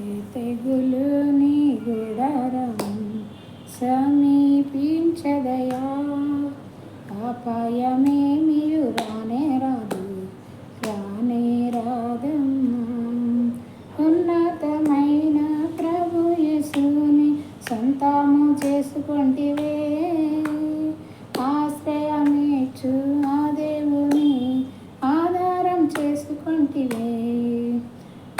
ఏ తెగులు నీ గుడారం సమీపించదయా, అపాయమేమియు రానే రాదు, రానే రాదమ్మా. ఉన్నతమైన ప్రభు యేసుని సొంతము చేసుకొంటివే, ఆశ్రయమిచ్చు ఆ దేవుని ఆధారం చేసుకొంటివే.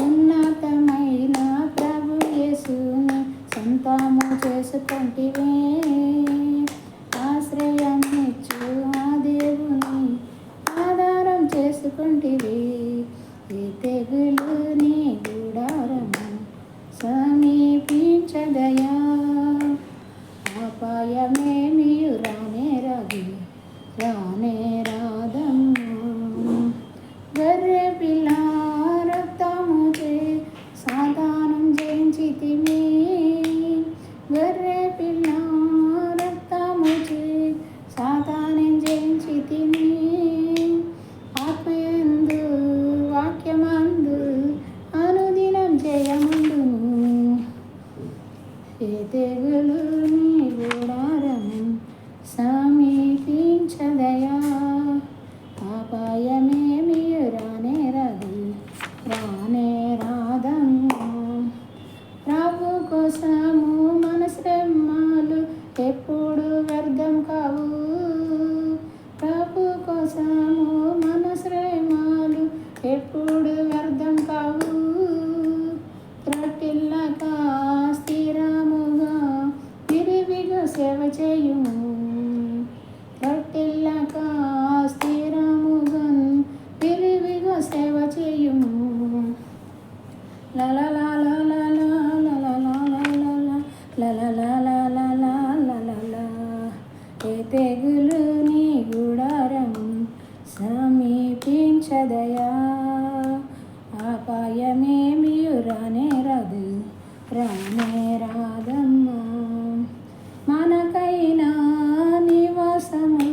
ఉన్నతమైన ప్రభు యేసుని సొంతము చేసుకొంటివే, ఆశ్రయమిచ్చు ఆ దేవుని ఆధారం చేసుకొంటివే. ఏ తెగులు నీ గుడారము సమీపించదయా, అపాయమేమియు రానే రాదు, రానే రాదమ్మా. గొర్రె పిల్ల రక్తముచే సాతానం జయించితివి, గొర్రె పిల్ల రక్తముచే సాతానం జయించితివి. ఆత్మయందు వాక్యమందు అనుదినం జయముందును. ఏ తెగులు నీ గుడారము సమీపించదయా, అపాయమేమియు రానే రాదు, రానే రాదమ్మా. ప్రభు కోసము మన శ్రమలు ఎప్పుడు వ్యర్థం కావు, ప్రభు కోసము మన శ్రమలు ఎప్పుడు వ్యర్థం కావు. త్రొట్టిల్లక స్థిరముగా విరివిగా సేవ చేయుము, త్రొట్టిల్లక స్థిరముగా విరివిగా సేవ చేయుము. ఏ తెగులు నీ గుడారము సమీపించదయా, అపాయమేమియు రానే రాదు, రానే రాదమ్మా. మనకైనా నివాసము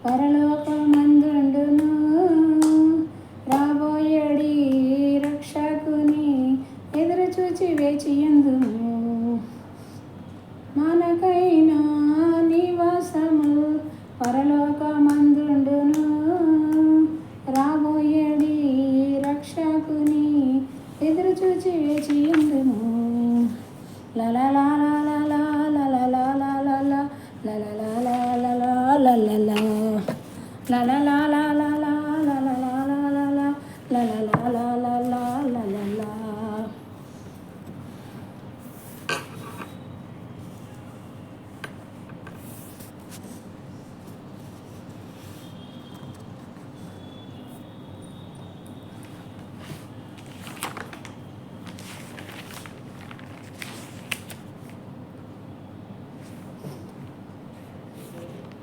పరలోకమందుండును, రాబోయేడి రక్షకుని ఎదురు చూచి వేచియుందుము. మనకైనా నివాసము పరలోకమందుండును, రాబోయేడి రక్షకుని ఎదురు చూచి వేచియుందుము.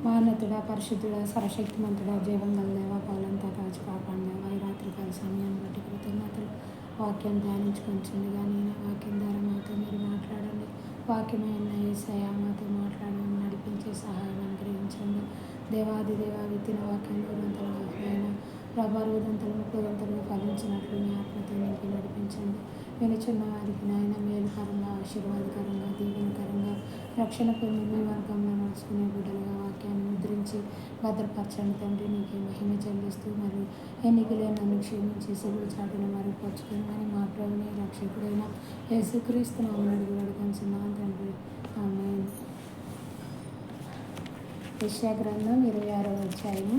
మహోన్నతుడా, పరిశుద్ధుడా, సర్వశక్తిమంతుడా, జీవం గల దేవా, పాలంతా కాచి కాపాడినవా, ఈ రాత్రికాల సమయాన్ని బట్టి కృతజ్ఞతలు. వాక్యం ధ్యానించుకొనిచుండగా నేను వాక్యం ద్వారా మాతో మీరు మాట్లాడండి. వాక్యమైన యేసయ్య మాతో మాట్లాడడం నడిపించే సహాయం అనుగ్రహించండి. దేవాది దేవా, విత్తిన వాక్యం నూరంతలుగా ఆయన ప్రభా 60 30 ఫలించినట్లు మీ ఆత్మతో నింపి నడిపించండి. వినుచున్న వారికి నాయన మేలుకరంగా, ఆశీర్వాదకరంగా, దీవెనకరంగా రక్షణ పొంది మీ మార్గంలో నడుచుకునే బిడ్డలుగా వాక్యాన్ని ముద్రించి భద్రపరచండి తండ్రి. నీకే మహిమ చెల్లిస్తూ మరి ఎన్నికలే నన్ను క్షమించి సిలువ చాటున మరుగుపరుచుకుని అని మా ప్రభుని రక్షకుడైన యేసుక్రీస్తు నామమున అడిగి వేడుకొనుచున్నాను తండ్రి, ఆమేన్. యెషయా గ్రంథం 26వ అధ్యాయము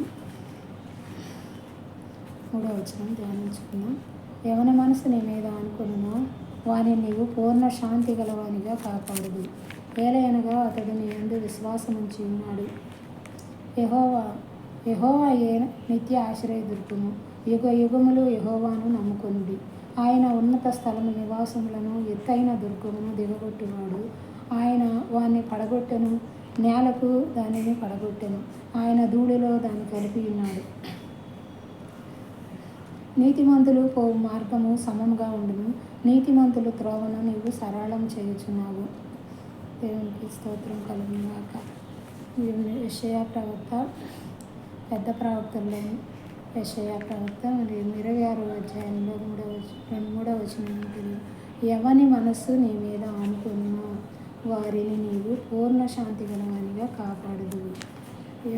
3వ వచనం ధ్యానించుకుందాం. యవన మనసు నీ మీద అనుకున్నా వాని నీవు పూర్ణ శాంతి గలవానిగా కాపాడుదు, ఏలయనగా అతడు నీ యందు విశ్వాసం ఉంచి ఉన్నాడు. యెహోవా నిత్య ఆశ్రయదుర్గము, యుగ యుగములు యెహోవాను నమ్ముకొనుడి. ఆయన ఉన్నత స్థలము నివాసములను ఎత్తైన దుర్గమును దిగగొట్టువాడు. ఆయన వారిని పడగొట్టెను, నేలకు దానిని పడగొట్టెను, ఆయన ధూళిలో దాన్ని కలిపి ఉన్నాడు. నీతిమంతులు పోవు మార్గము సమముగా ఉండును, నీతిమంతులు త్రోవను నీవు సరళం చేయుచున్నావు. దేవునికి స్తోత్రం కలుగునుగాక. యెషయా ప్రవక్త, పెద్ద ప్రవక్తల్లో యెషయా ప్రవక్త మరి 26వ అధ్యాయంలో 3వ వచనం ఉంటుంది. ఎవని మనస్సు నీ మీద ఆనుకున్నా వారిని నీవు పూర్ణ శాంతి గలవానిగా కాపాడదు.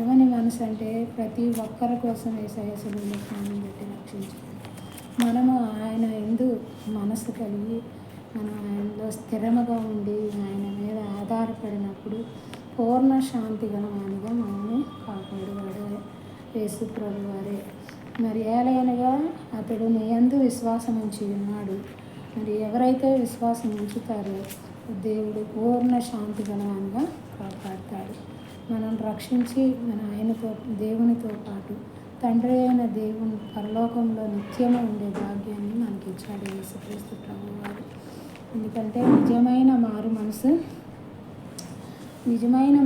ఎవని మనసు అంటే ప్రతి ఒక్కరి కోసం యేసయ్య శిలువలో ప్రాణం పెట్టి రక్షించాడు. మనము ఆయన యందు మనసు కలిగి మనం ఆయనలో స్థిరముగా ఉండి ఆయన మీద ఆధారపడినప్పుడు పూర్ణ శాంతి గలవానిగా మనల్ని కాపాడువాడు యేసు ప్రభువారే. మరి ఏలయనగా అతడు నీ యందు విశ్వాసం ఉంచి ఉన్నాడు. మరి ఎవరైతే విశ్వాసం ఉంచుతారో దేవుడు పూర్ణ శాంతి గలవానిగా కాపాడుతాడు. మనం రక్షించి మన ఆయనతో దేవునితో పాటు తండ్రి అయిన దేవుని పరలోకంలో నిత్యము ఉండే భాగ్యాన్ని మనకి ఇచ్చాడు యేసుక్రీస్తు ప్రభువారు. ఎందుకంటే నిజమైన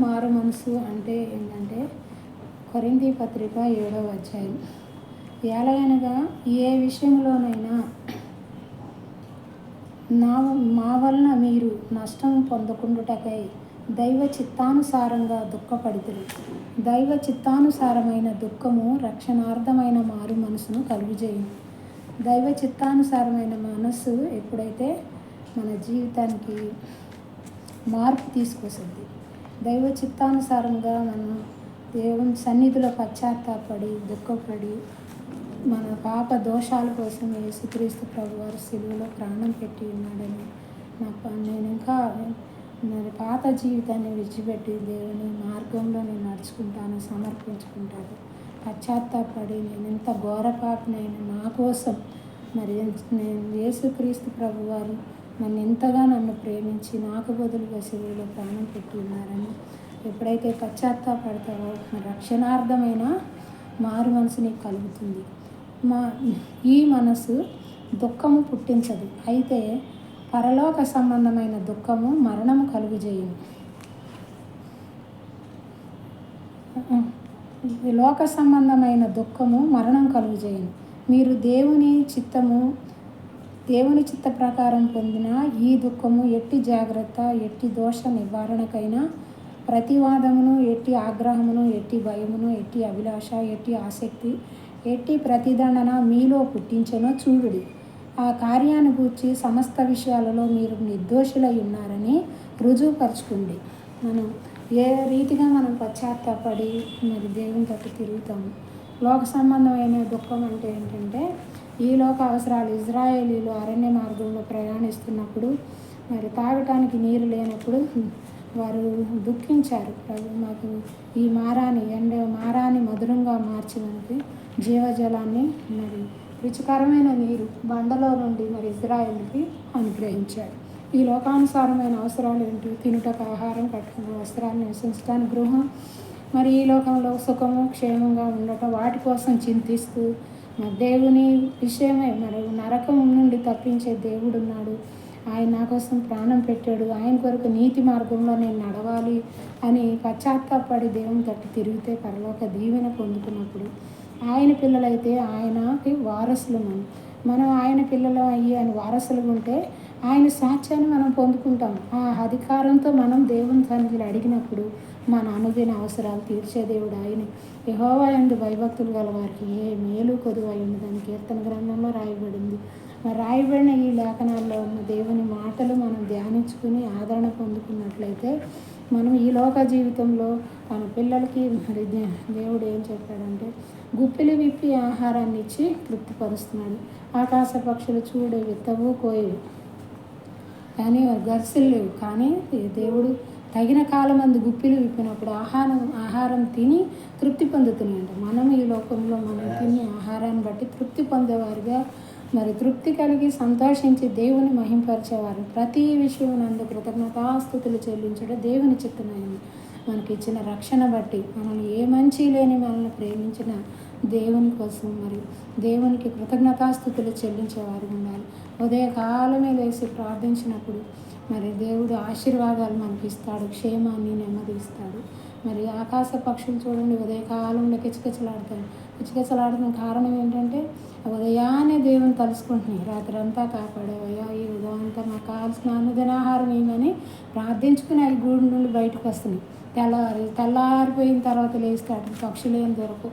మారు మనసు అంటే ఏంటంటే కొరింథీ పత్రిక 7వ అధ్యాయం. ఎలాగనగా ఏ విషయంలోనైనా మా వలన మీరు నష్టం పొందకుండుటకై దైవ చిత్తానుసారంగా దుఃఖపడుతురు. దైవ చిత్తానుసారమైన దుఃఖము రక్షణార్థమైన మారు మనసును కలుగజేయును. దైవ చిత్తానుసారమైన మనస్సు ఎప్పుడైతే మన జీవితానికి మార్పు తీసుకొస్తుంది, దైవ చిత్తానుసారంగా మనం దేవుని సన్నిధిలో పశ్చాత్తాపడి దుఃఖపడి మన పాప దోషాల కోసం యేసుక్రీస్తు ప్రభువారు సిలువలో ప్రాణం పెట్టి ఉన్నాడని నేను ఇంకా మరి పాత జీవితాన్ని విడిచిపెట్టి దేవుని మార్గంలో నేను నడుచుకుంటాను, సమర్పించుకుంటాను, పశ్చాత్తాపడి నేను ఎంత ఘోర పాపినైనా నా కోసం మరి నేను యేసుక్రీస్తు ప్రభువారు నన్ను ప్రేమించి నాకు బదులుగా సిలువలో ప్రాణం పెట్టి ఉన్నారని ఎప్పుడైతే పశ్చాత్తాపడతావో రక్షణార్థమైన మారు మనసు నీకు కలుగుతుంది. ఈ మనసు దుఃఖము పుట్టించదు, అయితే పరలోక సంబంధమైన దుఃఖము మరణము కలుగజేయును. లోక సంబంధమైన దుఃఖము మరణం కలుగజేయును. మీరు దేవుని చిత్త ప్రకారం పొందిన ఈ దుఃఖము ఎట్టి జాగ్రత్త, ఎట్టి దోష నివారణకైనా ప్రతివాదమును, ఎట్టి ఆగ్రహమును, ఎట్టి భయమును, ఎట్టి అభిలాష, ఎట్టి ఆసక్తి, ఎట్టి ప్రతిదండన మీలో పుట్టించెనో చూడుడి. ఆ కార్యాన్ని గూర్చి సమస్త విషయాలలో మీరు నిర్దోషులై ఉన్నారని రుజువుపరచుకోండి. మనం ఏ రీతిగా మనం పశ్చాత్తాపడి మరి దేవుని తట్టు తిరుగుతాము. లోక సంబంధమైన దుఃఖం అంటే ఏంటంటే ఈ లోక అవసరాలు. ఇజ్రాయేలీలు అరణ్య మార్గంలో ప్రయాణిస్తున్నప్పుడు మరి తాగటానికి నీరు లేనప్పుడు వారు దుఃఖించారు. మాకు ఈ మారాన్ని మధురంగా మార్చి మనకి జీవజలాన్ని మరి రుచికరమైన నీరు బండలో నుండి మరి ఇజ్రాయేలుకి అనుగ్రహించాడు. ఈ లోకానుసారమైన అవసరాలు ఏంటి? తినుటకు ఆహారం, కట్టుకున్న వస్త్రాలు, నివసించడానికి గృహం, మరి ఈ లోకంలో సుఖము క్షేమంగా ఉండటం, వాటి కోసం చింతిస్తూ మరి దేవుని విషయమే మరి నరకం నుండి తప్పించే దేవుడు ఉన్నాడు, ఆయన నా కోసం ప్రాణం పెట్టాడు, ఆయన కొరకు నీతి మార్గంలో నేను నడవాలి అని పశ్చాత్తాపడి దేవుని తట్టు తిరిగితే పరలోక దీవెన పొందుకున్నప్పుడు ఆయన పిల్లలైతే ఆయనకి వారసులు. మనం ఆయన పిల్లలు అయ్యి ఆయన వారసులు ఉంటే ఆయన సాక్ష్యాన్ని మనం పొందుకుంటాం. ఆ అధికారంతో మనం దేవుని సన్నిధిలో అడిగినప్పుడు మన అనుదిన అవసరాలు తీర్చే దేవుడు ఆయన. యెహోవా యందు భయభక్తులు గల వారికి ఏ మేలు కొదువై ఉన్నదని కీర్తన గ్రంథంలో రాయబడింది. మరి రాయబడిన ఈ లేఖనాల్లో ఉన్న దేవుని మాటలు మనం ధ్యానించుకుని ఆదరణ పొందుకున్నట్లయితే మనం ఈ లోక జీవితంలో తన పిల్లలకి మరి దేవుడు ఏం చెప్పాడంటే గుప్పిలు విప్పి ఆహారాన్ని ఇచ్చి తృప్తిపరుస్తున్నాడు. ఆకాశ పక్షులు చూడు, విత్తవు, కోయవు, కానీ గర్సులు లేవు, కానీ దేవుడు తగిన కాలం అందు గుప్పిలు విప్పినప్పుడు ఆహారం తిని తృప్తి పొందుతున్నాయంట. మనం ఈ లోకంలో మనం తిని ఆహారాన్ని బట్టి తృప్తి పొందేవారుగా మరి తృప్తి కలిగి సంతోషించి దేవుని మహింపరిచేవారు. ప్రతి విషయం నందు కృతజ్ఞతాస్తుతులు చెల్లించడం దేవుని చిత్తమైంది. మనకి ఇచ్చిన రక్షణ బట్టి మనల్ని ఏ మంచి లేని మనల్ని ప్రేమించిన దేవుని కోసం మరి దేవునికి కృతజ్ఞతాస్తుతులు చెల్లించేవారు ఉండాలి. ఉదయకాలమే లేచి ప్రార్థించినప్పుడు మరి దేవుడు ఆశీర్వాదాలు మనకి ఇస్తాడు, క్షేమాన్ని నెమ్మది ఇస్తాడు. మరి ఆకాశ పక్షులు చూడండి, ఉదయకాలంలో కిచకిచలాడుతున్న కారణం ఏంటంటే ఉదయాన్నే దేవుని తలుసుకుంటున్నాయి. రాత్రి అంతా కాపాడేవయ్యా, ఈ ఉదయం అంతా మాకు కావాల్సిన అనుదినాహారం ఏమని ప్రార్థించుకుని అవి గూడు నుండి బయటకు వస్తున్నాయి. తెల్లారిపోయిన తర్వాత లేస్తే అటు పక్షులు ఏం దొరకవు.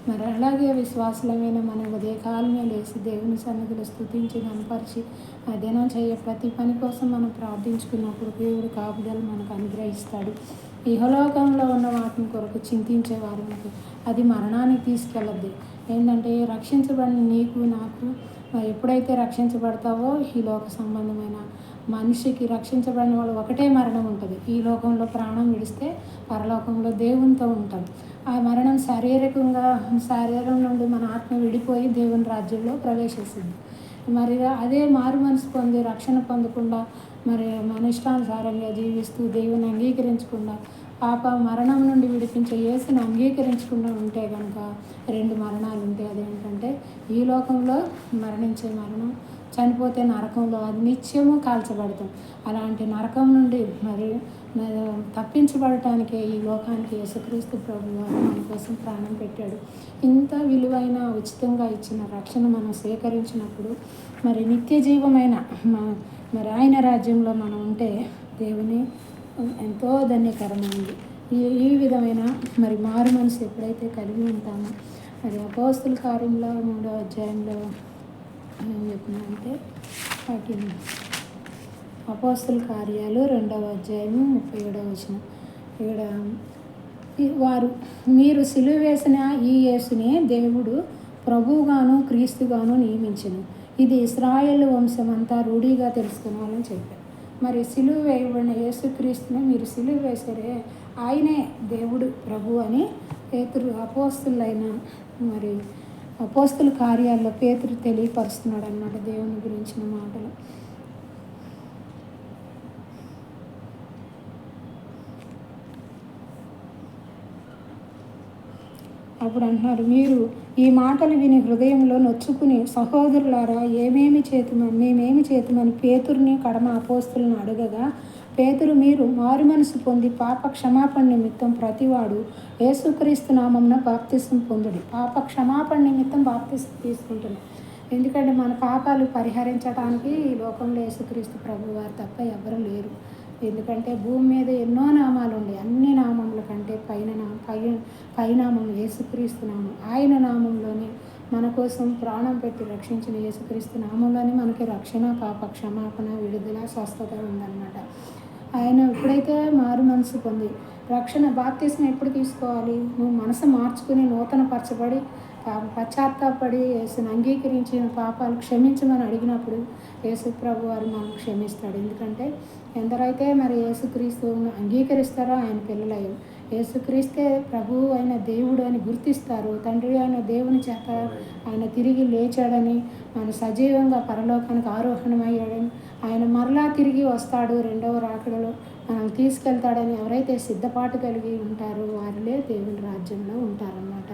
మరి అలాగే విశ్వాసులమైన మన ఉదయకాలమే లేచి దేవుని సన్నిధిలో స్తుతించి కనపరిచి దినం చేయ ప్రతి పని కోసం మనం ప్రార్థించుకున్నప్పుడు దేవుడు కాపుదల మనకు అనుగ్రహిస్తాడు. ఇహలోకంలో ఉన్న వాటిని కొరకు చింతించే వారికి అది మరణానికి తీసుకెళ్ళద్ది. ఏంటంటే రక్షించబడిన నీకు నాకు ఎప్పుడైతే రక్షించబడతావో ఈ లోక సంబంధమైన మనిషికి రక్షించబడిన వాళ్ళు ఒకటే మరణం ఉంటుంది. ఈ లోకంలో ప్రాణం విడిస్తే పరలోకంలో దేవునితో ఉంటాం. ఆ మరణం శరీరం నుండి మన ఆత్మ విడిపోయి దేవుని రాజ్యంలో ప్రవేశిస్తుంది. మరి అదే మారు మనసు పొంది రక్షణ పొందకుండా మరి మన ఇష్టానుసారంగా జీవిస్తూ దేవుని అంగీకరించకుండా మరణం నుండి విడిపించే యేసుని అంగీకరించకుండా ఉంటే కనుక 2 మరణాలు ఉంటాయి. అదేంటంటే ఈ లోకంలో మరణించే మరణం, చనిపోతే నరకంలో అది నిత్యము కాల్చబడతాం. అలాంటి నరకం నుండి మరి తప్పించబడటానికే ఈ లోకానికి యేసుక్రీస్తు ప్రభువు మన కోసం ప్రాణం పెట్టాడు. ఇంత విలువైన ఉచితంగా ఇచ్చిన రక్షణ మనం స్వీకరించినప్పుడు మరి నిత్య జీవమైన మరి ఆయన రాజ్యంలో మనం ఉంటే దేవుని ఎంతో ధన్యకరమైంది. ఈ విధమైన మరి మారు మనసు ఎప్పుడైతే కలిగి ఉంటామో మరి అపోస్తుల కార్యంలో 3వ అధ్యాయంలో ఏం చెప్పినామంటే అపోస్తుల కార్యాలు 2వ అధ్యాయము 37వ వచనం. ఇక్కడ వారు మీరు సిలువ వేసిన ఈ యేసునే దేవుడు ప్రభువుగాను క్రీస్తుగాను నియమించెను. ఇది ఇశ్రాయేలు వంశమంతా రూఢిగా తెలుసుకోవాలని చెప్పారు. మరి సిలువ వేయబడిన యేసుక్రీస్తుని మీరు సిలువ వేసారే, ఆయనే దేవుడు ప్రభు అని అపోస్తులైన మరి అపోస్తుల కార్యాల్లో పేతురు తెలియపరుస్తున్నాడు అన్నమాట దేవుని గురించిన మాటలు. అప్పుడు అంటున్నారు, మీరు ఈ మాటలు విని హృదయంలో నొచ్చుకుని సహోదరులారా మేమేమి చేతుమని పేతురుని కడమ అపోస్తులను అడగగా, పేతురు మీరు మారు మనసు పొంది పాప క్షమాపణ నిమిత్తం ప్రతివాడు యేసుక్రీస్తు నామమున బాప్తిసం పొందుడి. పాప క్షమాపణ నిమిత్తం బాప్తిసం తీసుకుంటున్నాం. ఎందుకంటే మన పాపాలు పరిహరించడానికి ఈ లోకంలో యేసుక్రీస్తు ప్రభు వారు తప్ప ఎవరు లేరు. ఎందుకంటే భూమి మీద ఎన్నో నామాలు ఉన్నాయి. అన్ని నామముల కంటే పైనామం యేసుక్రీస్తు నామం. ఆయన నామంలోనే మన కోసం ప్రాణం పెట్టి రక్షించిన యేసుక్రీస్తు నామంలోనే మనకి రక్షణ, పాప క్షమాపణ, విడుదల, స్వస్థత ఉందన్నమాట. ఆయన ఎప్పుడైతే మారు మనసు పొంది రక్షణ బాప్తిసం ఎప్పుడు తీసుకోవాలి? నువ్వు మనసు మార్చుకుని నూతన పరచబడి పశ్చాత్తాపడి యేసుని అంగీకరించిన పాపాలు క్షమించమని అడిగినప్పుడు యేసు ప్రభు వారు మనం క్షమిస్తాడు. ఎందుకంటే ఎందరైతే మరి యేసుక్రీస్తుని అంగీకరిస్తారో ఆయన పిల్లలయ్యారు. యేసుక్రీస్తే ప్రభువు అయిన దేవుడు అని గుర్తిస్తారు. తండ్రి అయిన దేవుని చేత ఆయన తిరిగి లేచాడని, ఆయన సజీవంగా పరలోకానికి ఆరోహణమయ్యాడని, ఆయన మరలా తిరిగి వస్తాడు, 2వ రాకడలో మనం తీసుకెళ్తాడని ఎవరైతే సిద్ధపాటు కలిగి ఉంటారో వారిలే దేవుని రాజ్యంలో ఉంటారన్నమాట.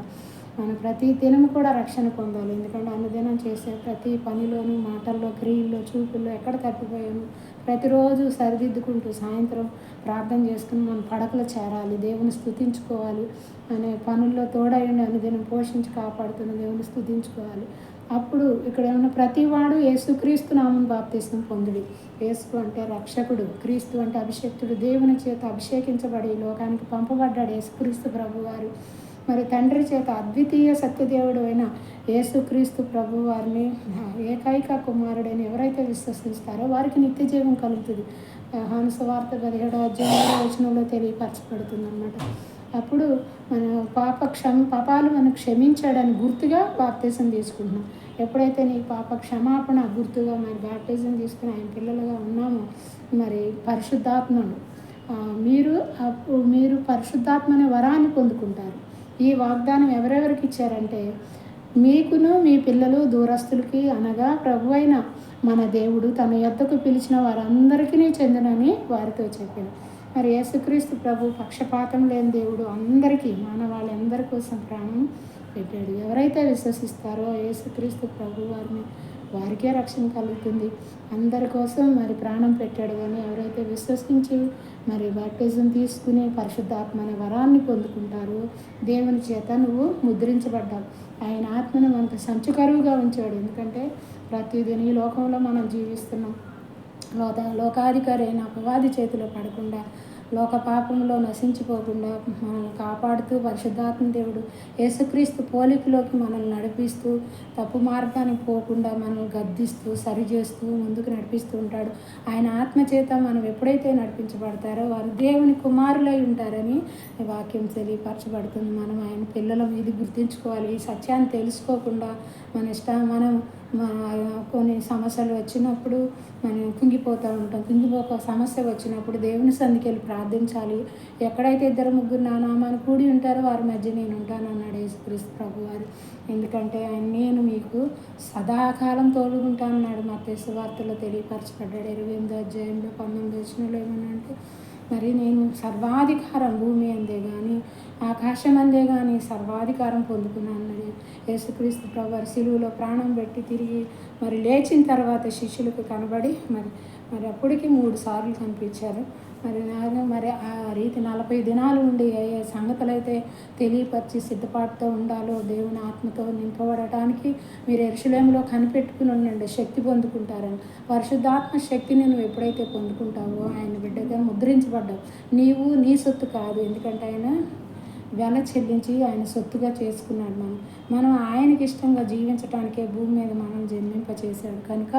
మనం ప్రతి దినం కూడా రక్షణ పొందాలి. ఎందుకంటే అనుదినం చేసే ప్రతి పనిలోనూ, మాటల్లో, క్రియల్లో, చూపుల్లో ఎక్కడ తప్పిపోయాము ప్రతిరోజు సరిదిద్దుకుంటూ సాయంత్రం ప్రార్థన చేసుకుని మనం పడకలు చేరాలి, దేవుని స్తుతించుకోవాలి అనే పనుల్లో తోడైండి అనుదినం పోషించి కాపాడుతున్న దేవుని స్తుతించుకోవాలి. అప్పుడు ఇక్కడ ఉన్న ప్రతివాడు యేసుక్రీస్తు నామం బాప్తిసం పొందుడి. యేసు అంటే రక్షకుడు, క్రీస్తు అంటే అభిషేక్తుడు, దేవుని చేత అభిషేకించబడి లోకానికి పంపబడ్డాడు యేసుక్రీస్తు ప్రభువారు. మరి తండ్రి చేత అద్వితీయ సత్యదేవుడు అయిన యేసుక్రీస్తు ప్రభు వారిని ఏకైక కుమారుడని ఎవరైతే విశ్వసిస్తారో వారికి నిత్య జీవం కలుగుతుంది. యోహాను సువార్త 17వ అధ్యాయంలో వచనంలో తెలియపరచబడుతుంది అన్నమాట. అప్పుడు మన పాపాలు మనం క్షమించాడని గుర్తుగా బాప్తిజం తీసుకుంటున్నాం. ఎప్పుడైతే నీ పాప క్షమాపణ గుర్తుగా మరి బాప్తిజం తీసుకుని ఆయన పిల్లలుగా ఉన్నామో మరి పరిశుద్ధాత్మను మీరు పరిశుద్ధాత్మనే వరాన్ని పొందుకుంటారు. ఈ వాగ్దానం ఎవరెవరికి ఇచ్చారంటే మీకును మీ పిల్లలు దూరస్తులకి, అనగా ప్రభు అయిన మన దేవుడు తన యొద్దకు పిలిచిన వారందరికీ చెందునని వారితో చెప్పాను. మరి యేసుక్రీస్తు ప్రభు పక్షపాతం లేని దేవుడు అందరికీ, మానవాళ్ళందరి కోసం ప్రాణం పెట్టాడు. ఎవరైతే విశ్వసిస్తారో యేసుక్రీస్తు ప్రభు వారికే రక్షణ కలుగుతుంది. అందరి కోసం మరి ప్రాణం పెట్టాడు. కానీ ఎవరైతే విశ్వసించి మరి బాప్టిజం తీసుకుని పరిశుద్ధాత్మ అనే వరాన్ని పొందుకుంటారో దేవుని చేత నువ్వు ముద్రించబడ్డావు. ఆయన ఆత్మను మనకు సంచకరువుగా ఉంచాడు. ఎందుకంటే ప్రతిదిన ఈ లోకంలో మనం జీవిస్తున్నాం. లోకాధికారి అయిన అపవాది చేతిలో పడకుండా లోక పాపంలో నశించిపోకుండా మనల్ని కాపాడుతూ పరిశుద్ధాత్మ దేవుడు యేసుక్రీస్తు పోలికలోకి మనల్ని నడిపిస్తూ తప్పు మార్గానికి పోకుండా మనల్ని గద్దిస్తూ సరిచేస్తూ ముందుకు నడిపిస్తూ ఉంటాడు. ఆయన ఆత్మచేత మనం ఎప్పుడైతే నడిపించబడతారో వారు దేవుని కుమారులై ఉంటారని వాక్యం తెలియపరచబడుతుంది. మనం ఆయన పిల్లలం, ఇది గుర్తుంచుకోవాలి. ఈ సత్యాన్ని తెలుసుకోకుండా మనం కొన్ని సమస్యలు వచ్చినప్పుడు మనం కుంగిపోతూ ఉంటాం. కుంగిపోక సమస్య వచ్చినప్పుడు దేవుని సన్నిధికి వెళ్ళి ప్రార్థించాలి. ఎక్కడైతే 2-3 నా నామాన్ని కూడి ఉంటారో వారి మధ్య నేను ఉంటాను అన్నాడు యేసుక్రీస్తు ప్రభువారు. ఎందుకంటే ఆయన నేను మీకు సదాకాలం తోడుకుంటాను అన్నాడు. మత్తయి సువార్తలో తెలియపరచబడ్డాడు 28వ అధ్యాయంలో 19వ వచనంలో ఏమనంటే, మరి నేను సర్వాధికారం భూమి అందే కానీ ఆకాశం అందే కానీ సర్వాధికారం పొందుకున్నాను అన్నాడు యేసుక్రీస్తు ప్రభువారు. సిలువలో ప్రాణం పెట్టి తిరిగి మరి లేచిన తర్వాత శిష్యులకు కనబడి మరి అప్పటికి 3 సార్లు కనిపించారు. మరి ఆ రీతి 40 దినాలు ఉండి ఏ సంగతులు అయితే తెలియపరిచి సిద్ధపాటుతో ఉండాలో దేవుని ఆత్మతో నింపబడటానికి మీరు యెరూషలేములో కనిపెట్టుకుని ఉండండి, శక్తి పొందుకుంటారని. పరిశుద్ధాత్మ శక్తిని నువ్వు ఎప్పుడైతే పొందుకుంటావో ఆయన బిడ్డగా ముద్రించబడ్డావు. నీవు నీ సొత్తు కాదు, ఎందుకంటే ఆయన వెల చెల్లించి ఆయన సొత్తుగా చేసుకున్నాడు. మనం ఆయనకి ఇష్టంగా జీవించటానికే భూమి మీద మనం జన్మింపచేశాడు కనుక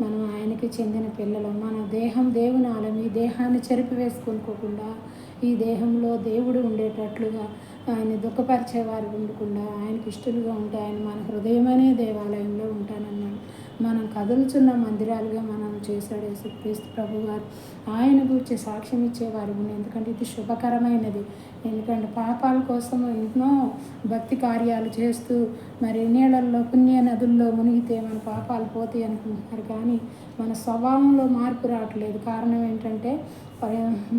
మనం ఆయనకి చెందిన పిల్లలు. మన దేహం దేవుని ఆలయం. ఈ దేహాన్ని చెరిపివేసుకోకుండా ఈ దేహంలో దేవుడు ఉండేటట్లుగా ఆయన దుఃఖపరిచేవారు ఉండకుండా ఆయనకి ఇష్టలుగా ఉంటే ఆయన మన హృదయమనే దేవాలయంలో ఉంటానన్నాడు. మనం కదులుచున్న మందిరాలుగా మనం చేశాడు యేసుక్రీస్తు ప్రభువారు. ఆయన గురించి సాక్ష్యం ఇచ్చేవారు. ఎందుకంటే ఇది శుభకరమైనది. ఎందుకంటే పాపాల కోసం ఎన్నో భక్తి కార్యాలు చేస్తూ మరి నీళ్ళల్లో పుణ్య నదుల్లో మునిగితే మన పాపాలు పోతాయి అనుకుంటున్నారు, కానీ మన స్వభావంలో మార్పు రావట్లేదు. కారణం ఏంటంటే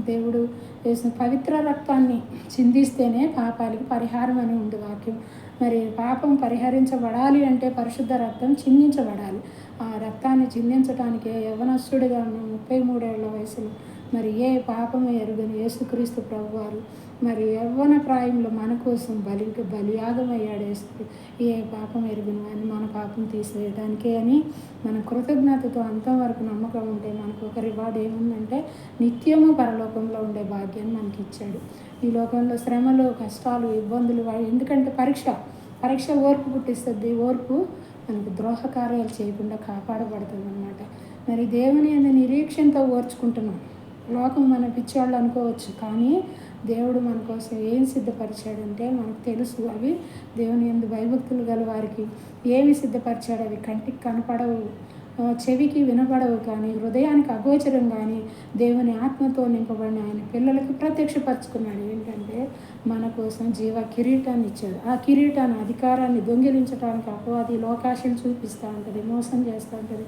దేవుడు వేసిన పవిత్ర రక్తాన్ని చిందిస్తేనే పాపాలకి పరిహారం అని ఉంది వాక్యం. మరి పాపం పరిహరించబడాలి అంటే పరిశుద్ధ రక్తం చిందించబడాలి. ఆ రక్తాన్ని చిందించడానికే యవనస్తుడిగా ఉన్న 33 ఏళ్ల వయసులో మరి ఏ పాపము ఎరుగని యేసుక్రీస్తు ప్రభువారు మరి యవ్వన ప్రాయంలో మన కోసం బలియాగమయ్యాడు. ఏ పాపం ఎరుగను అని మన పాపం తీసివేయడానికే అని మన కృతజ్ఞతతో అంతవరకు నమ్మకం ఉంటే మనకు ఒక రివార్డ్ ఏముందంటే నిత్యము పరలోకంలో ఉండే భాగ్యాన్ని మనకి ఇచ్చాడు. ఈ లోకంలో శ్రమలు, కష్టాలు, ఇబ్బందులు, ఎందుకంటే పరీక్ష ఓర్పు పుట్టిస్తుంది. ఓర్పు మనకు ద్రోహ కార్యాలు చేయకుండా కాపాడబడుతుంది అన్నమాట. మరి దేవుని అందు నిరీక్షణతో ఓర్చుకుంటున్నాం. లోకం మన పిచ్చివాళ్ళు అనుకోవచ్చు, కానీ దేవుడు మన కోసం ఏం సిద్ధపరిచాడంటే మనకు తెలుసు. అవి దేవుని యందు భయభక్తులు గల వారికి ఏమి సిద్ధపరిచాడు అవి కంటికి కనపడవు, చెవికి వినపడవు, కానీ హృదయానికి అగోచరం కానీ దేవుని ఆత్మతో నింపబడిన ఆయన పిల్లలకి ప్రత్యక్షపరచుకున్నాడు. ఏంటంటే మన కోసం జీవ కిరీటాన్ని ఇచ్చాడు. ఆ కిరీటాన్ని అధికారాన్ని దొంగిలించడానికి అపవాది లోకాశలు చూపిస్తూ ఉంటుంది, మోసం చేస్తూ ఉంటుంది.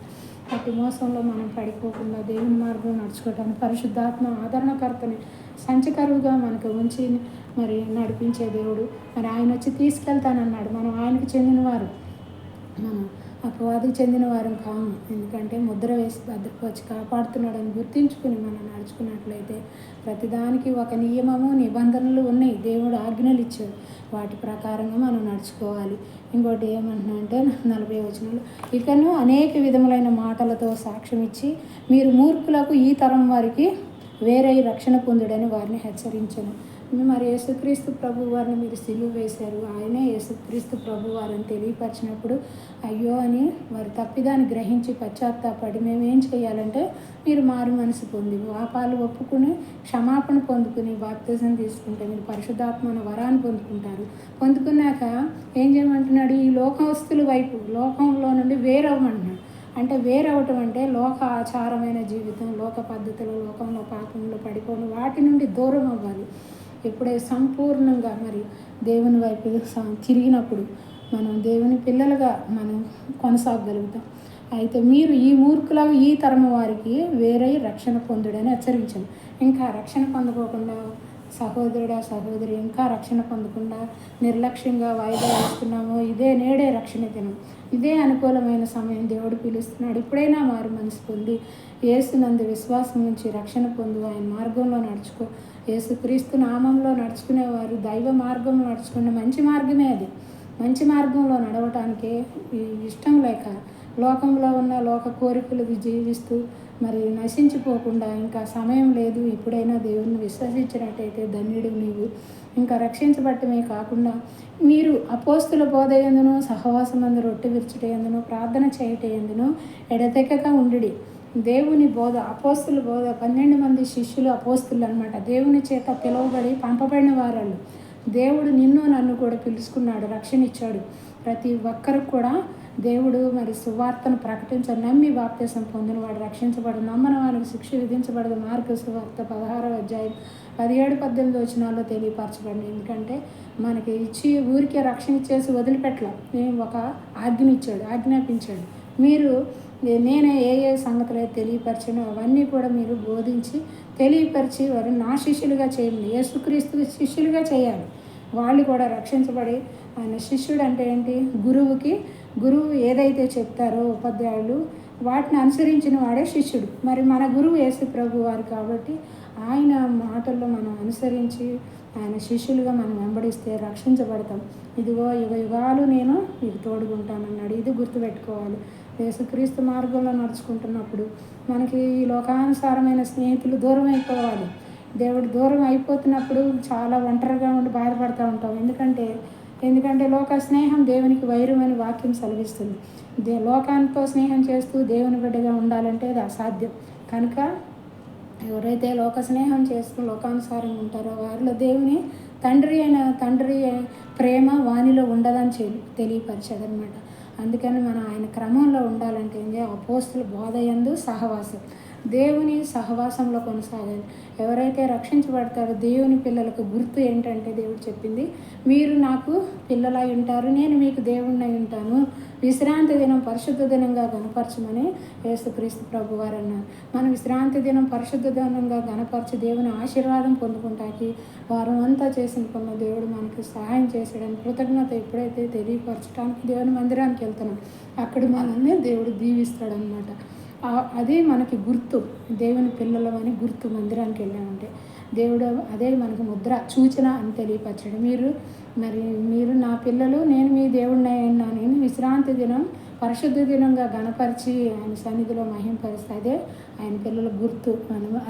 అటు మోసంలో మనం పడిపోకుండా దేవుని మార్గం నడుచుకోవటానికి పరిశుద్ధాత్మ ఆదరణకర్తని సంచకరువుగా మనకు ఉంచి మరి నడిపించే దేవుడు. మరి ఆయన వచ్చి తీసుకెళ్తానన్నాడు. మనం ఆయనకు చెందినవారు, మనం అపవాదికి చెందిన వారం కాము. ఎందుకంటే ముద్ర వేసి భద్రపరిచి కాపాడుతున్నాడని గుర్తించుకుని మనం నడుచుకున్నట్లయితే ప్రతిదానికి ఒక నియమము, నిబంధనలు ఉన్నాయి. దేవుడు ఆజ్ఞలు ఇచ్చాడు, వాటి ప్రకారంగా మనం నడుచుకోవాలి. ఇంకోటి ఏమంటున్నా అంటే 40వ వచనంలో, ఇకను అనేక విధములైన మాటలతో సాక్ష్యం ఇచ్చి మీరు మూర్ఖులకు ఈ తరం వారికి వేరే రక్షణ పొందుడని వారిని హెచ్చరించను. మరి యేసుక్రీస్తు ప్రభు వారిని మీరు సిలువ వేశారు, ఆయనే యేసుక్రీస్తు ప్రభు వారిని తెలియపరిచినప్పుడు అయ్యో అని వారి తప్పిదాన్ని గ్రహించి పశ్చాత్తాపడి మేము ఏం చేయాలంటే మీరు మారు మనసు పొంది పాపాలు ఒప్పుకుని క్షమాపణ పొందుకుని బాప్తిజం తీసుకుంటే మీరు పరిశుద్ధాత్మన వరాన్ని పొందుకుంటారు. పొందుకున్నాక ఏం చేయమంటున్నాడు? ఈ లోకవస్తుల వైపు, లోకంలో నుండి వేరవ్వమంటున్నాడు. అంటే వేరవటం అంటే లోక ఆచారమైన జీవితం, లోక పద్ధతులు, లోకంలో పాపంలో పడిపోయిన వాటి నుండి దూరం అవ్వాలి. ఎప్పుడైతే సంపూర్ణంగా మరి దేవుని వైపు తిరిగినప్పుడు మనం దేవుని పిల్లలుగా మనం కొనసాగగలుగుతాం. అయితే మీరు ఈ మూర్ఖులకు ఈ తరం వారికి వేరే రక్షణ పొందుడని హెచ్చరించాను. ఇంకా రక్షణ పొందుకోకుండా సహోదరుడా సహోదరి ఇంకా రక్షణ పొందకుండా నిర్లక్ష్యంగా వాయిదా వేస్తున్నాము. నేడే రక్షణ దినం, ఇదే అనుకూలమైన సమయం. దేవుడు పిలుస్తున్నాడు. ఇప్పుడైనా మారు మనసు పొంది యేసునందు విశ్వాసం ఉంచి రక్షణ పొందు ఆయన మార్గంలో నడుచుకో. యేసుక్రీస్తు నామంలో నడుచుకునేవారు దైవ మార్గంలో నడుచుకునే మంచి మార్గమే అది. మంచి మార్గంలో నడవటానికే ఇష్టం లేక లోకంలో ఉన్న లోక కోరికలు జీవిస్తూ మరి నశించిపోకుండా ఇంకా సమయం లేదు, ఇప్పుడైనా దేవుణ్ణి విశ్వసించినట్టయితే ధన్యుడు నీవు. ఇంకా రక్షించబట్టమే కాకుండా మీరు అపోస్తుల బోధ యందును సహవాసమందు రొట్టె విరుచుట యందును ప్రార్థన చేయట యందును ఎడతెగక ఉండుడి. దేవుని బోధ, అపోస్తుల బోధ, 12 మంది శిష్యులు అపోస్తులు అనమాట. దేవుని చేత పిలువబడి పంపబడిన వారు. దేవుడు నిన్ను నన్ను కూడా పిలుచుకున్నాడు, రక్షణ ఇచ్చాడు. ప్రతి ఒక్కరికి కూడా దేవుడు మరి సువార్తను ప్రకటించాడు. నమ్మి బాప్తిసం పొందిన వాడు రక్షించబడు, నమ్మని వారికి శిక్ష విధించబడదు. మార్కు సువార్త 16వ అధ్యాయం 17-18 వచనాల్లో తెలియపరచబడింది. ఎందుకంటే మనకి ఇచ్చి ఊరికే రక్షణ ఇచ్చేసి వదిలిపెట్టలేం. నేను ఒక ఆజ్ఞాపించాడు. మీరు నేనే ఏ సంగతులు అయితే తెలియపరిచానో అవన్నీ కూడా మీరు బోధించి తెలియపరిచి వారిని నా శిష్యులుగా చేయండి. యేసుక్రీస్తు శిష్యులుగా చేయాలి. వాళ్ళు కూడా రక్షించబడి, ఆయన శిష్యుడు అంటే ఏంటి? గురువు ఏదైతే చెప్తారో ఉపాధ్యాయులు వాటిని అనుసరించిన వాడే శిష్యుడు. మరి మన గురువు యేసు ప్రభు వారు కాబట్టి ఆయన మాటల్లో మనం అనుసరించి ఆయన శిష్యులుగా మనం వెంబడిస్తే రక్షించబడతాం. ఇదిగో యుగాలు నేను మీకు తోడుకుంటానన్నాడు. ఇది గుర్తుపెట్టుకోవాలి. యేసుక్రీస్తు మార్గంలో నడుచుకుంటున్నప్పుడు మనకి ఈ లోకానుసారమైన స్నేహితులు దూరం అయిపోవాలి. దేవుడు దూరం అయిపోతున్నప్పుడు చాలా ఒంటరిగా ఉండి బాధపడుతూ ఉంటాం. ఎందుకంటే లోక స్నేహం దేవునికి వైరమని వాక్యం సెలవిస్తుంది. లోకానితో స్నేహం చేస్తూ దేవుని బిడ్డగా ఉండాలంటే అది అసాధ్యం. కనుక ఎవరైతే లోక స్నేహం చేస్తూ లోకానుసారంగా ఉంటారో వారిలో దేవుని తండ్రి ప్రేమ వానిలో ఉండదని తెలియపరిచాడనమాట. అందుకని మనం ఆయన క్రమంలో ఉండాలంటే అపోస్తుల బోధ యందు సహవాసం, దేవుని సహవాసంలో కొనసాగాలి. ఎవరైతే రక్షించబడతారో దేవుని పిల్లలకు గుర్తు ఏంటంటే దేవుడు చెప్పింది, మీరు నాకు పిల్లలై ఉంటారు, నేను మీకు దేవుడినై ఉంటాను, విశ్రాంతి దినం పరిశుద్ధ దినంగా గణపరచమని యేసుక్రీస్తు ప్రభు వారు అన్నారు. మనం విశ్రాంతి దినం పరిశుద్ధ దినంగా గణపరిచి దేవుని ఆశీర్వాదం పొందుకుంటాకి వారం అంతా చేసిన పనులు దేవుడు మనకి సహాయం చేసాడని కృతజ్ఞత ఎప్పుడైతే తెలియపరచడానికి దేవుని మందిరానికి వెళ్తున్నాం, అక్కడ మనల్ని దేవుడు దీవిస్తాడనమాట. అదే మనకి గుర్తు, దేవుని పిల్లలమని గుర్తు. మందిరానికి వెళ్ళామంటే దేవుడు అదే మనకు ముద్ర, సూచన అని తెలియపరచాడు. మీరు నా పిల్లలు, నేను మీ దేవుడినై ఉన్నాను, విశ్రాంతి దినం పరిశుద్ధ దినంగా గణపరిచి ఆయన సన్నిధిలో మహింపరిస్తే అదే ఆయన పిల్లల గుర్తు.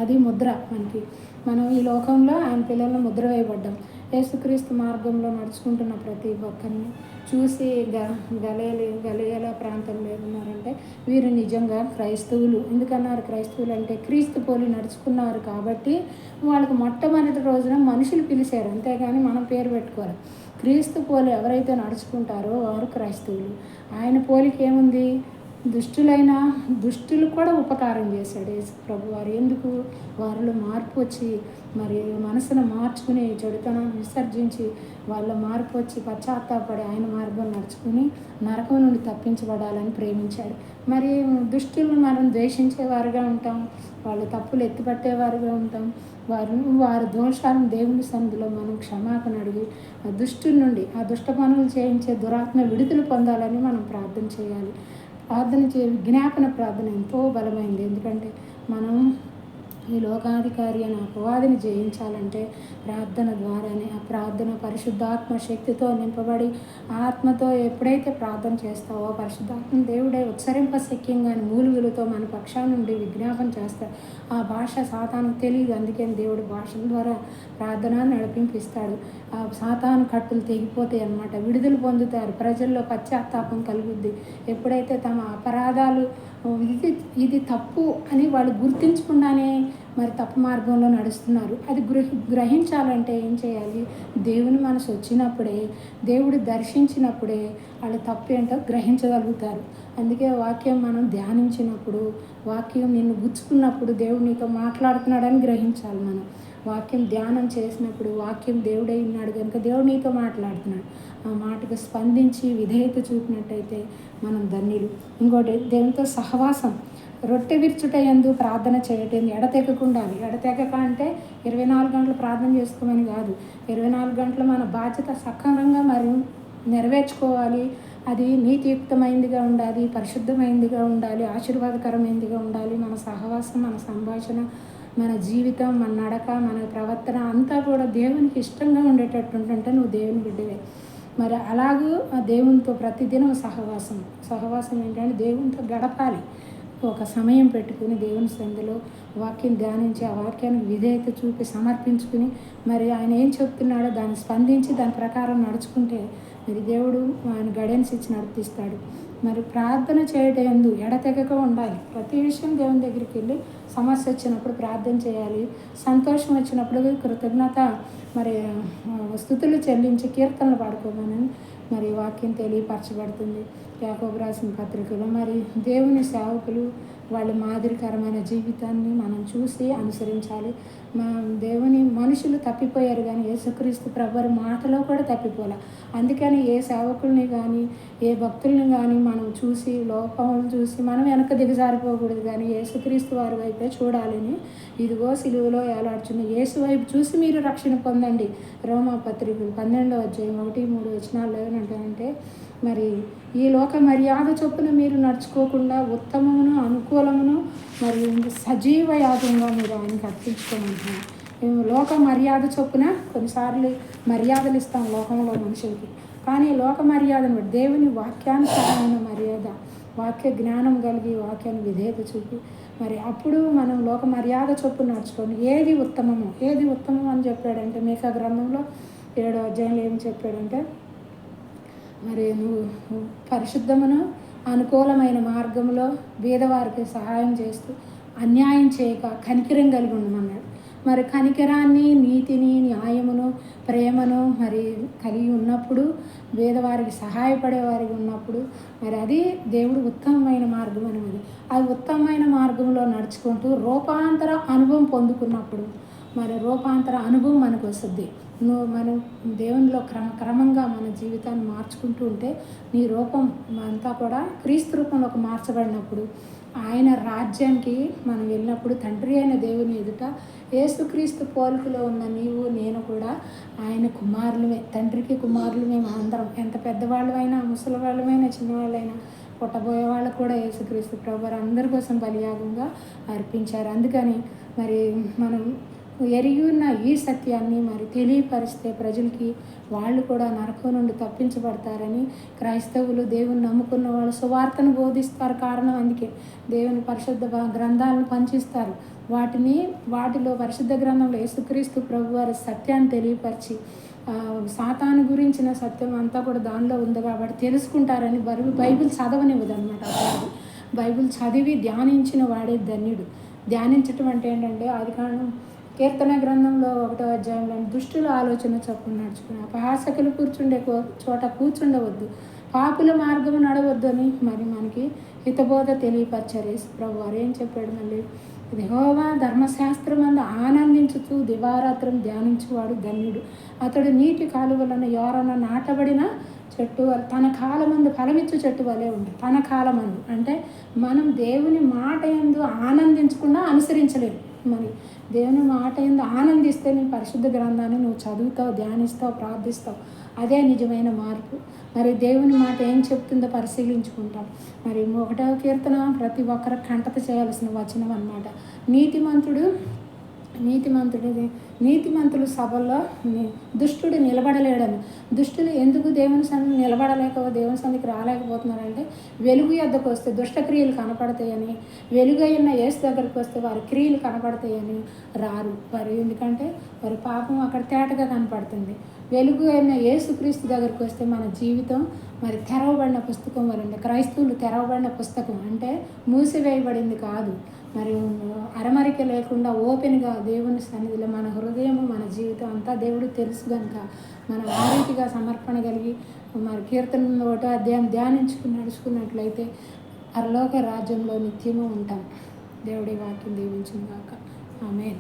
అది ముద్ర మనకి. మనం ఈ లోకంలో ఆయన పిల్లలను ముద్ర వేయబడ్డాం. యేసుక్రీస్తు మార్గంలో నడుచుకుంటున్న ప్రతి ఒక్కరిని చూసి గలియల ప్రాంతంలో ఏమన్నారంటే వీరు నిజంగా క్రైస్తవులు. ఎందుకన్నారు క్రైస్తవులు అంటే? క్రీస్తు పోలి నడుచుకున్నారు కాబట్టి వాళ్ళకి మొట్టమొదటి రోజున మనుషులు పిలిచారు, అంతేగాని మనం పేరు పెట్టుకోరు. క్రీస్తు పోలి ఎవరైతే నడుచుకుంటారో వారు క్రైస్తవులు. ఆయన పోలికి ఏముంది? దుష్టులు కూడా ఉపకారం చేశాడు యేసు ప్రభు వారు. ఎందుకు? వారిలో మార్పు వచ్చి మరి మనసును మార్చుకుని చెడుతనాన్ని విసర్జించి వాళ్ళ మార్పు వచ్చి పశ్చాత్తాపడి ఆయన మార్గం నడుచుకుని నరకం నుండి తప్పించబడాలని ప్రేమించాడు. మరి దుష్టులను మనం ద్వేషించేవారుగా ఉంటాం, వాళ్ళ తప్పులు ఎత్తిపట్టేవారుగా ఉంటాం. వారి దోషాలను దేవుని సన్నిధిలో మనం క్షమాపణ అడిగి ఆ దుష్టుల నుండి, ఆ దుష్ట పనులు చేయించే దురాత్మ విడుదల పొందాలని మనం ప్రార్థన చేయాలి. విజ్ఞాపన ప్రార్థన ఎంతో బలమైంది. ఎందుకంటే మనం ఈ లోకాధికారి అని అపవాదిని జయించాలంటే ప్రార్థన ద్వారానే. ఆ ప్రార్థన పరిశుద్ధాత్మ శక్తితో నింపబడి ఆత్మతో ఎప్పుడైతే ప్రార్థన చేస్తావో పరిశుద్ధాత్మ దేవుడే ఉచ్చరింపశక్యంగాని మూలుగులతో మన పక్షాల నుండి విజ్ఞాపన చేస్తాడు. ఆ భాష సాతానుకు తెలియదు, అందుకని దేవుడు భాషల ద్వారా ప్రార్థన నడిపింపిస్తాడు. ఆ సాతాను కట్టులు తెగిపోతాయి అన్నమాట, విడుదల పొందుతారు. ప్రజల్లో పశ్చాత్తాపం కలుగుద్ది. ఎప్పుడైతే తమ అపరాధాలు ఇది తప్పు అని వాళ్ళు గుర్తించకుండానే మరి తప్పు మార్గంలో నడుస్తున్నారు. అది గ్రహించాలంటే ఏం చేయాలి? దేవుని మనసు వచ్చినప్పుడే, దేవుడు దర్శించినప్పుడే వాళ్ళు తప్పు ఏంటో గ్రహించగలుగుతారు. అందుకే వాక్యం మనం ధ్యానించినప్పుడు, వాక్యం నిన్ను గుచ్చుకున్నప్పుడు దేవుడు నీతో మాట్లాడుతున్నాడని గ్రహించాలి. మనం వాక్యం ధ్యానం చేసినప్పుడు వాక్యం దేవుడై ఉన్నాడు కనుక దేవుడు నీతో మాట్లాడుతున్నాడు. ఆ మాటకు స్పందించి విధేయత చూపినట్టయితే మనం ధన్యులు. ఇంకోటి దేవునితో సహవాసం, రొట్టె విరుచుట యందు ప్రార్థన చేయటం ఎడతెగకుండా. ఎడతెగక అంటే 24 గంటలు ప్రార్థన చేసుకోమని కాదు. 24 గంటలు మన బాధ్యత సక్రమంగా మరి నెరవేర్చుకోవాలి. అది నీతియుక్తమైనదిగా ఉండాలి, పరిశుద్ధమైనదిగా ఉండాలి, ఆశీర్వాదకరమైనదిగా ఉండాలి. మన సహవాసం, మన సంభాషణ, మన జీవితం, మన నడక, మన ప్రవర్తన అంతా కూడా దేవునికి ఇష్టంగా ఉండేటట్టు ఉంటుంటే నువ్వు దేవుని బిడ్డవే. మరి అలాగూ ఆ దేవునితో ప్రతిదినం సహవాసం ఏంటంటే దేవునితో గడపాలి. ఒక సమయం పెట్టుకుని దేవుని సందులో వాక్యం ధ్యానించి ఆ వాక్యానికి విధేయత చూపి సమర్పించుకుని మరి ఆయన ఏం చెప్తున్నాడో దాన్ని స్పందించి దాని ప్రకారం నడుచుకుంటే మరి దేవుడు ఆయన గైడెన్స్ ఇచ్చి నడిపిస్తాడు. మరి ప్రార్థన చేయడం ఎందు ఎడతెగక ఉండాలి. ప్రతి విషయం దేవుని దగ్గరికి వెళ్ళి సమస్య వచ్చినప్పుడు ప్రార్థన చేయాలి. సంతోషం వచ్చినప్పుడు కృతజ్ఞత మరి స్తుతులు చెల్లించి కీర్తనలు పాడుకోమని మరి వాక్యం తెలియపరచబడుతుంది. యాకోబు రాసిన పత్రికలో మరి దేవుని సేవకులు వాళ్ళ మాదిరికరమైన జీవితాన్ని మనం చూసి అనుసరించాలి. దేవుని మనుషులు తప్పిపోయారు కానీ యేసుక్రీస్తు ప్రభువారి మాటలో కూడా తప్పిపోలే. అందుకని ఏ సేవకుల్ని కానీ ఏ భక్తుల్ని కానీ మనం చూసి లోపములను చూసి మనం వెనక దిగజారిపోకూడదు కానీ యేసుక్రీస్తు వారి వైపే చూడాలని, ఇదిగో సిలువలో ఏలాడుచున్న యేసు వైపు చూసి మీరు రక్షణ పొందండి. రోమా పత్రిక 12వ అధ్యాయం 1-3 వచనాల్లో ఏమంటారంటే మరి ఈ లోక మర్యాద చొప్పున మీరు నడుచుకోకుండా ఉత్తమమును అనుకూలమును మరియు సజీవ యాగంగా మీరు ఆయనకు అర్పించుకోమంటున్నాం. మేము లోక మర్యాద చొప్పున కొన్నిసార్లు మర్యాదలు ఇస్తాం లోకంలో మనుషులకి, కానీ లోక మర్యాదను దేవుని వాక్యానుసారమైన మర్యాద, వాక్య జ్ఞానం కలిగి వాక్యాన్ని విధేయత చూపి మరి అప్పుడు మనం లోక మర్యాద చొప్పున నడుచుకోండి. ఏది ఉత్తమం అని చెప్పాడంటే మీకా గ్రంథంలో 7వ అధ్యాయంలో ఏం చెప్పాడంటే మరి నువ్వు పరిశుద్ధమును అనుకూలమైన మార్గంలో బీదవారికి సహాయం చేస్తూ అన్యాయం చేయక కనికరం కలిగి ఉండమన్నాడు. మరి కనికరాన్ని, నీతిని, న్యాయమును, ప్రేమను మరి కలిగి ఉన్నప్పుడు, పేదవారికి సహాయపడేవారికి ఉన్నప్పుడు మరి అది దేవుడు ఉత్తమమైన మార్గం అనేది. అది ఉత్తమమైన మార్గంలో నడుచుకుంటూ రూపాంతర అనుభవం పొందుకున్నప్పుడు మరి రూపాంతర అనుభవం మనకు వస్తుంది. మనం దేవునిలో క్రమంగా మన జీవితాన్ని మార్చుకుంటూ ఉంటే నీ రూపం అంతా కూడా క్రీస్తు రూపంలోకి మార్చబడినప్పుడు ఆయన రాజ్యానికి మనం వెళ్ళినప్పుడు తండ్రి అయిన దేవుని ఎదుట యేసుక్రీస్తు పోలికలో ఉన్న నీవు నేను కూడా ఆయన కుమారులమే, తండ్రికి కుమారులమే. అందరం ఎంత పెద్దవాళ్ళమైనా, ముసలి వాళ్ళమైనా, చిన్నవాళ్ళైనా, పుట్టబోయే వాళ్ళకు కూడా యేసుక్రీస్తు ప్రభువారు అందరి కోసం బలియాగంగా అర్పించారు. అందుకని మరి మనం ఎరిగి ఉన్న ఈ సత్యాన్ని మరి తెలియపరిస్తే ప్రజలకి వాళ్ళు కూడా నరకం నుండి తప్పించబడతారని క్రైస్తవులు దేవుని నమ్ముకున్న వాళ్ళు సువార్తను బోధిస్తారు. కారణం అందుకే దేవుని పరిశుద్ధ గ్రంథాలను పంచిస్తారు. వాటిలో పరిశుద్ధ గ్రంథంలో యేసుక్రీస్తు ప్రభువారి సత్యాన్ని తెలియపరిచి సాతాను గురించిన సత్యం అంతా కూడా దానిలో ఉంది కాబట్టి తెలుసుకుంటారని బైబిల్ చదవనివ్వదు అనమాట. బైబిల్ చదివి ధ్యానించిన వాడే ధన్యుడు. ధ్యానించటం అంటే ఏంటంటే ఆదికాండం కీర్తన గ్రంథంలో 1వ అధ్యాయంలో దుష్టుల ఆలోచన చొప్పున నడుచుకుని అపహాసకులు కూర్చుండే చోట కూర్చుండవద్దు, పాపుల మార్గము నడవద్దు అని మరి మనకి హితబోధ తెలియపరిచారు. యేసు ప్రభువారు ఏం చెప్పాడు మళ్ళీ, యెహోవా ధర్మశాస్త్రమందు ఆనందించుతూ దివారాత్రం ధ్యానించువాడు ధన్యుడు. అతడు నీటి కాలువలను ఎవరన నాటబడిన చెట్టు తన కాలమందు ఫలమిచ్చు చెట్టు వలె ఉంది. తన కాలమందు అంటే మనం దేవుని మాట యందు ఆనందించకుండా అనుసరించలేము. మరి దేవుని మాట యందు ఆనందిస్తే నీ పరిశుద్ధ గ్రంథాన్ని నువ్వు చదువుతావు, ధ్యానిస్తావు, ప్రార్థిస్తావు. అదే నిజమైన మార్పు. మరి దేవుని మాట ఏం చెప్తుందో పరిశీలించుకుంటాం. మరి 1వ కీర్తన ప్రతి ఒక్కరు కంటత చేయాల్సిన వచనం అన్నమాట. నీతిమంతులు సభల్లో దుష్టుడు నిలబడలేడని. దుష్టులు ఎందుకు దేవుని సన్నిధికి నిలబడలేక దేవుని సన్నిధికి రాలేకపోతున్నారంటే వెలుగు యొద్దకు వస్తే దుష్ట క్రియలు కనపడతాయని, వెలుగైన యేసు దగ్గరికి వస్తే వారి క్రియలు కనపడతాయని రారు. మరి ఎందుకంటే వారి పాపం అక్కడ తేటగా కనపడుతుంది. వెలుగు అయిన యేసుక్రీస్తు దగ్గరికి వస్తే మన జీవితం మరి తెరవబడిన పుస్తకం వరండి. క్రైస్తవులు తెరవబడిన పుస్తకం అంటే మూసివేయబడింది కాదు, మరి అరమరిక లేకుండా ఓపెన్గా దేవుని సన్నిధిలో మన హృదయము, మన జీవితం అంతా దేవుడు తెలుసు కనుక మనం ఆ రీతిగా సమర్పణ కలిగి మరి కీర్తన 1వ అధ్యాయం ధ్యానించుకుని నడుచుకున్నట్లయితే పరలోక రాజ్యంలో నిత్యము ఉంటాం. దేవుడి వాక్యం దీవించును గాక. ఆమేన్.